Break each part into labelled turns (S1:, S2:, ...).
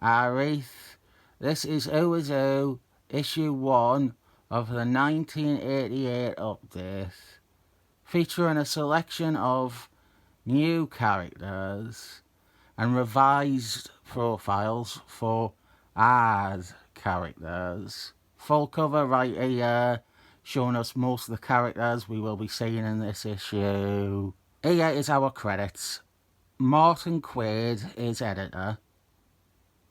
S1: Arith. This is Who is Who, issue 1 of the 1988 update, featuring a selection of new characters and revised profiles for odd characters. Full cover right here, showing us most of the characters we will be seeing in this issue. Here is our credits. Martin Quaid is editor.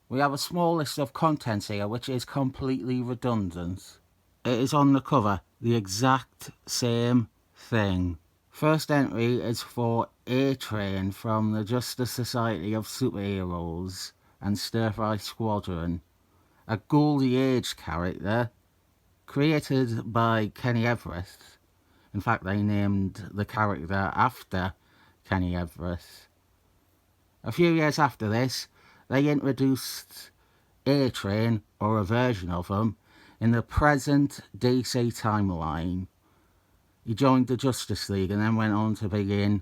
S1: We have a small list of contents here which is completely redundant. It is on the cover, the exact same thing. First entry is for A-Train from the Justice Society of Superheroes and Stir-Fry Squadron, a Goldie Age character created by Kenny Everett. In fact, they named the character after Kenny Everett. A few years after this, they introduced A-Train, or a version of him, in the present DC timeline. He joined the Justice League and then went on to begin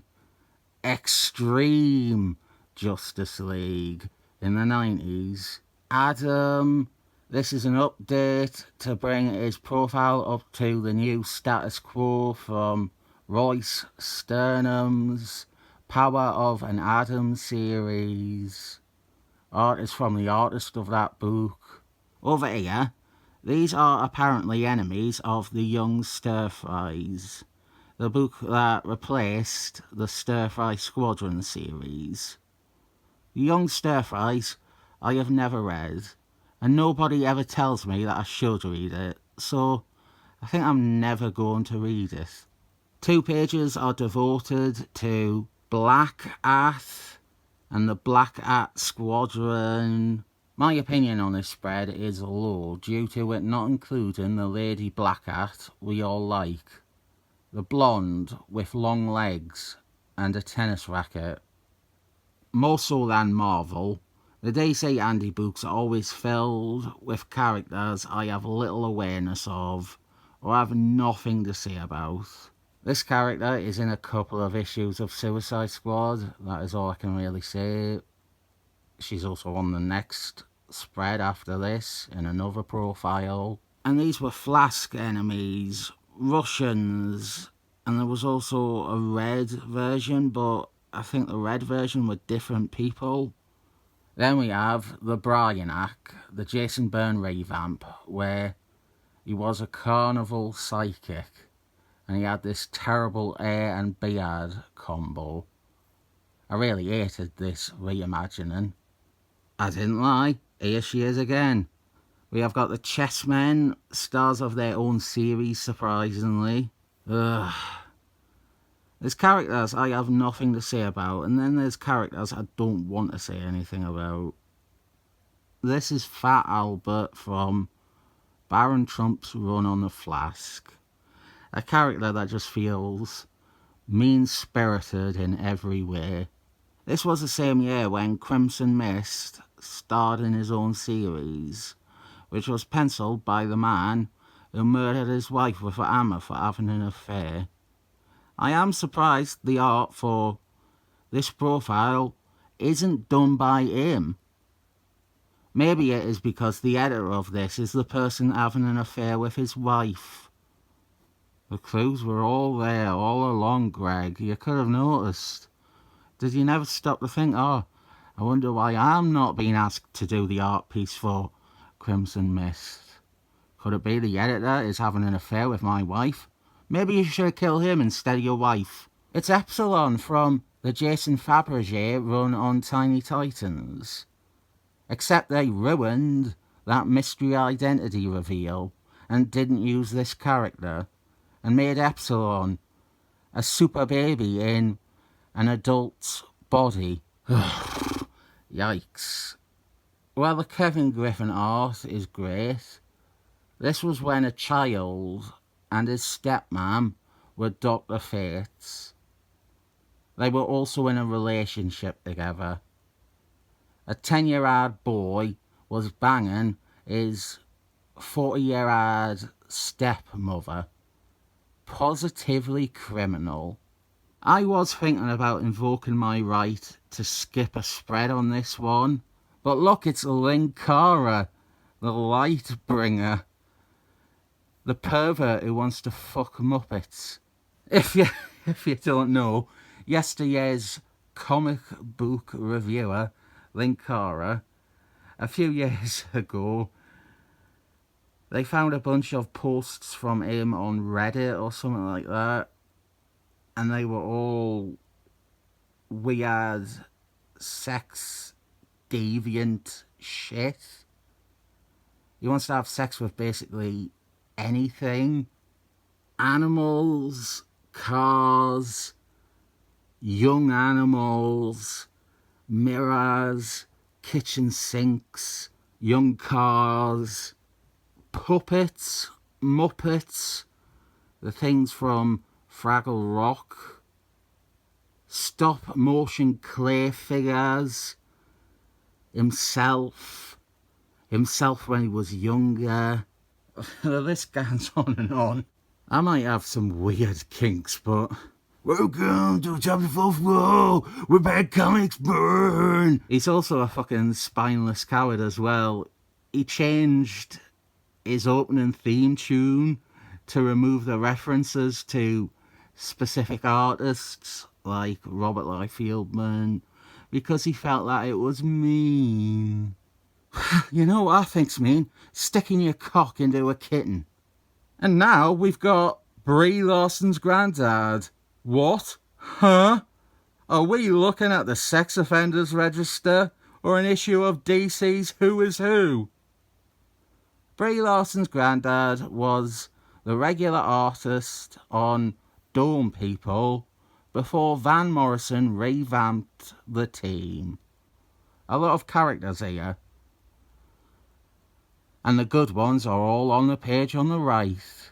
S1: Extreme Justice League in the 90s. Adam, this is an update to bring his profile up to the new status quo from Royce Sternham's Power of an Atom series. Art is from the artist of that book. Over here, these are apparently enemies of the Young Stir-Fries, the book that replaced the Stir-Fry Squadron series. The Young Stir-Fries I have never read, and nobody ever tells me that I should read it, so I think I'm never going to read it. 2 pages are devoted to Black At and the Black At Squadron. My opinion on this spread is low due to it not including the Lady Black At we all like, the blonde with long legs and a tennis racket. More so than Marvel, the DC Andy books are always filled with characters I have little awareness of or have nothing to say about. This character is in a couple of issues of Suicide Squad, that is all I can really say. She's also on the next spread after this in another profile. And these were Flask enemies, Russians, and there was also a red version, but I think the red version were different people. Then we have the Brainiac, the Jason Byrne revamp, where he was a carnival psychic and he had this terrible A and beard combo. I really hated this reimagining. I didn't lie, here she is again. We have got the Chessmen, stars of their own series, surprisingly. Ugh. There's characters I have nothing to say about, and then there's characters I don't want to say anything about. This is Fat Albert from Baron Trump's run on the Flask. A character that just feels mean-spirited in every way. This was the same year when Crimson Mist starred in his own series, which was penciled by the man who murdered his wife with a hammer for having an affair. I am surprised the art for this profile isn't done by him. Maybe it is because the editor of this is the person having an affair with his wife. The clues were all there all along, Greg. You could have noticed. Did you never stop to think, oh, I wonder why I'm not being asked to do the art piece for Crimson Mist? Could it be the editor is having an affair with my wife? Maybe you should kill him instead of your wife. It's Epsilon from the Jason Fabergé run on Tiny Titans. Except they ruined that mystery identity reveal and didn't use this character and made Epsilon a super baby in an adult's body. Yikes. Well, the Kevin Griffin art is great. This was when a child and his stepmom were Dr. Fates. They were also in a relationship together. A 10-year-old boy was banging his 40-year-old stepmother. Positively criminal. I was thinking about invoking my right to skip a spread on this one, But look, it's Linkara, the light bringer. The pervert who wants to fuck Muppets. If you don't know, yesteryear's comic book reviewer, Linkara, a few years ago, they found a bunch of posts from him on Reddit or something like that, and they were all weird, sex, deviant shit. He wants to have sex with basically anything. Animals, cars, young animals, mirrors, kitchen sinks, young cars, puppets, Muppets, the things from Fraggle Rock, stop motion clay figures, himself when he was younger. This goes on and on. I might have some weird kinks, but... Welcome to the top of the 4th floor, where bad comics burn! He's also a fucking spineless coward as well. He changed his opening theme tune to remove the references to specific artists like Robert Liefeldman because he felt that it was mean. You know what I think's mean? Sticking your cock into a kitten. And now we've got Brie Larson's granddad. What? Huh? Are we looking at the sex offenders register or an issue of DC's Who Is Who? Brie Larson's granddad was the regular artist on Dome People before Van Morrison revamped the team. A lot of characters here. And the good ones are all on the page on the right.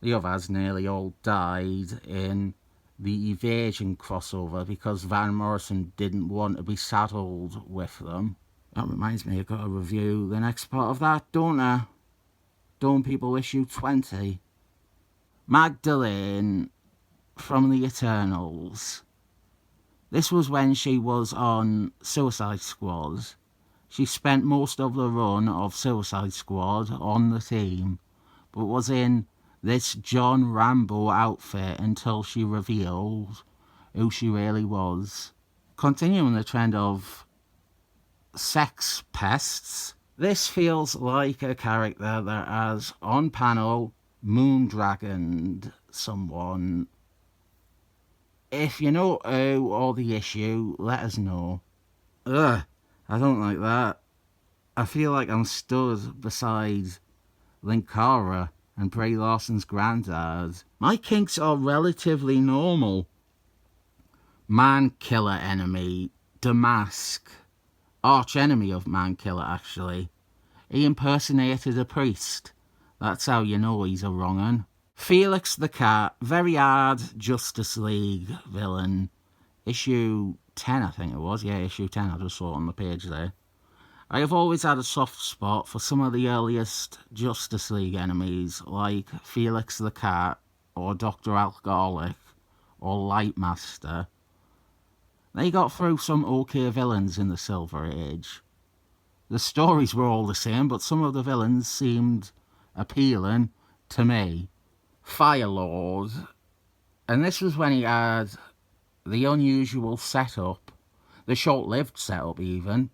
S1: The others nearly all died in the Evasion crossover because Van Morrison didn't want to be saddled with them. That reminds me, I've got to review the next part of that, don't I? Dome People issue 20. Magdalene from the Eternals. This was when she was on Suicide Squad. She spent most of the run of Suicide Squad on the team, but was in this John Rambo outfit until she revealed who she really was. Continuing the trend of sex pests, this feels like a character that has, on panel, moondragoned someone. If you know who or the issue, let us know. Ugh, I don't like that. I feel like I'm stood beside Linkara and Brie Larson's granddad. My kinks are relatively normal. Man killer enemy, Damask. Arch enemy of Man killer, actually. He impersonated a priest. That's how you know he's a wrong 'un. Felix the Cat, very hard Justice League villain. Issue 10, I think it was. Yeah, issue 10, I just saw it on the page there. I have always had a soft spot for some of the earliest Justice League enemies, like Felix the Cat, or Dr. Alcoholic, or Lightmaster. They got through some okay villains in the Silver Age. The stories were all the same, but some of the villains seemed appealing to me. Firelord. And this was when he had the unusual setup, the short-lived setup even,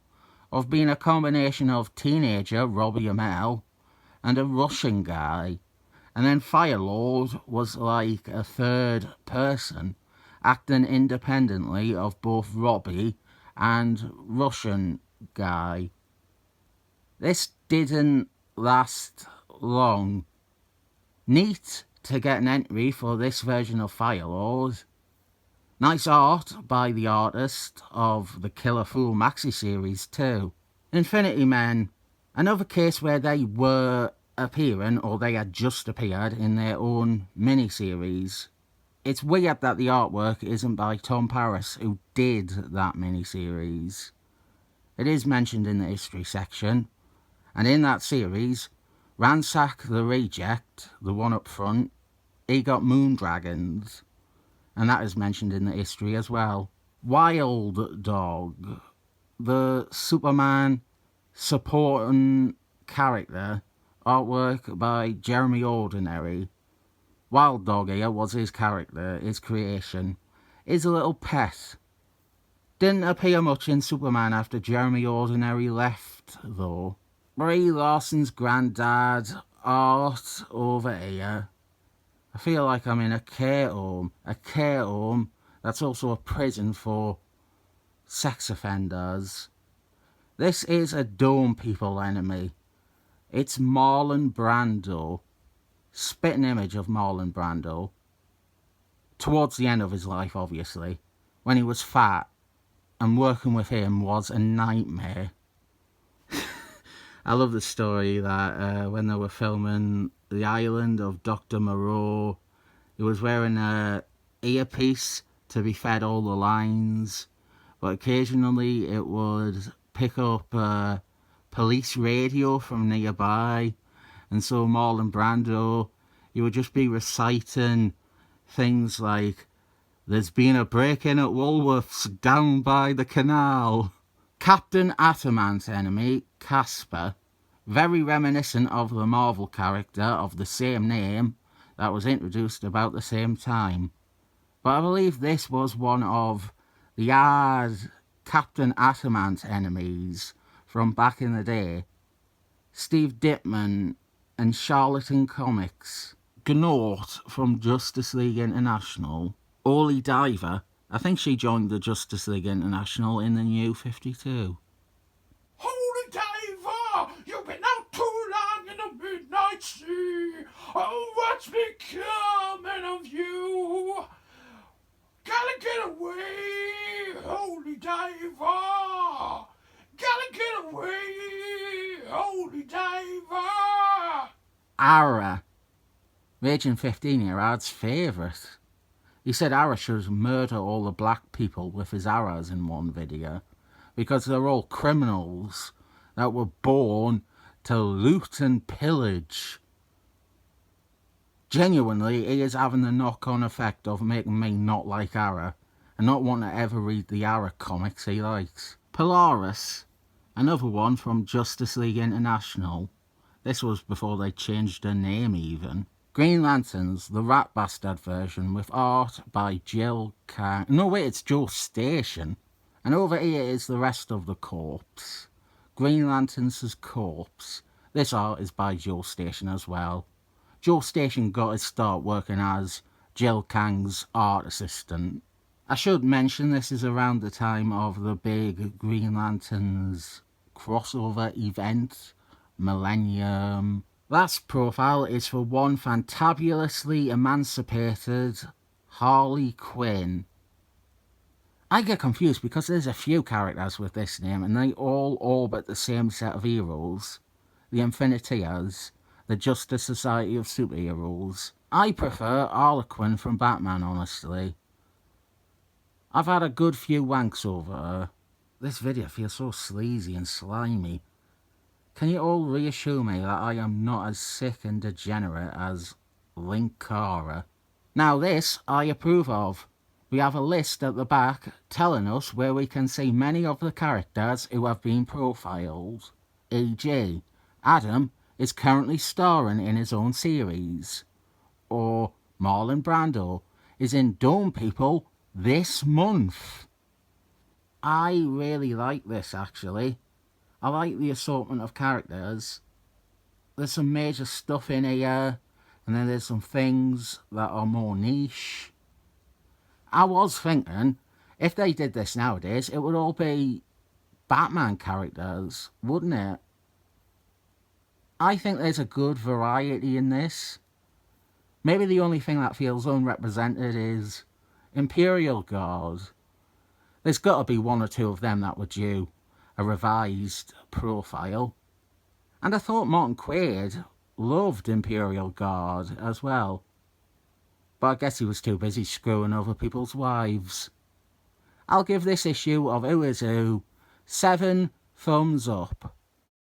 S1: of being a combination of teenager Robbie Amell and a Russian guy. And then Firelord was like a third person, acting independently of both Robbie and Russian guy. This didn't last long. Neat to get an entry for this version of Firelord. Nice art by the artist of the Killer Fool maxi series too. Infinity Men, another case where they were appearing, or they had just appeared in their own mini-series. It's weird that the artwork isn't by Tom Paris, who did that mini-series. It is mentioned in the history section, and in that series, Ransack the Reject, the one up front, he got moondragons. And that is mentioned in the history as well. Wild Dog. the Superman supporting character, artwork by Jeremy Ordinary. Wild Dog here was his character, his creation. His little pet. Didn't appear much in Superman after Jeremy Ordinary left, though. Brie Larson's granddad, art over here. I feel like I'm in a care home. A care home that's also a prison for sex offenders. This is a Dome People enemy. It's Marlon Brando. Spitting image of Marlon Brando. Towards the end of his life, obviously. When he was fat. And working with him was a nightmare. I love the story that when they were filming The Island of Dr. Moreau, he was wearing a earpiece to be fed all the lines, but occasionally it would pick up police radio from nearby, and so Marlon Brando, he would just be reciting things like, "There's been a break-in at Woolworths down by the canal." Captain Atomant's enemy, Casper, very reminiscent of the Marvel character of the same name that was introduced about the same time. But I believe this was one of the odd Captain Atomant enemies from back in the day. Steve Dittman and Charlatan Comics. Gnort from Justice League International. Oli Diver, I think she joined the Justice League International in the New 52.
S2: Holy Diver, you've been out too long in the midnight sea. Oh, what's becoming of you? Gotta get away, Holy Diver. Gotta get away, Holy Diver.
S1: Ara. Raging 15-year-old's favourite. He said Ara should murder all the black people with his arrows in one video because they're all criminals that were born to loot and pillage. Genuinely, he is having the knock-on effect of making me not like Ara and not want to ever read the Ara comics he likes. Polaris, another one from Justice League International. This was before they changed their name even. Green Lanterns, the Rat Bastard version with art by Jill Kang. No wait, it's Joe Station. And over here is the rest of the corpse. Green Lantern's corpse. This art is by Joe Station as well. Joe Station got his start working as Jill Kang's art assistant. I should mention this is around the time of the big Green Lanterns crossover event, Millennium. Last profile is for one fantabulously emancipated Harley Quinn. I get confused because there's a few characters with this name and they all orbit the same set of heroes. The Infiniteers, the Justice Society of Superheroes. I prefer Harlequin from Batman, honestly. I've had a good few wanks over her. This video feels so sleazy and slimy. Can you all reassure me that I am not as sick and degenerate as Linkara? Now this I approve of. We have a list at the back telling us where we can see many of the characters who have been profiled. E.g. Adam is currently starring in his own series. Or Marlon Brando is in Dome People this month. I really like this actually. I like the assortment of characters. There's some major stuff in here, and then there's some things that are more niche. I was thinking, if they did this nowadays, it would all be Batman characters, wouldn't it? I think there's a good variety in this. Maybe the only thing that feels unrepresented is Imperial Guard. There's got to be one or two of them that were due a revised profile. And I thought Martin Quaid loved Imperial Guard as well. But I guess he was too busy screwing over people's wives. I'll give this issue of Who Is Who 7 thumbs up.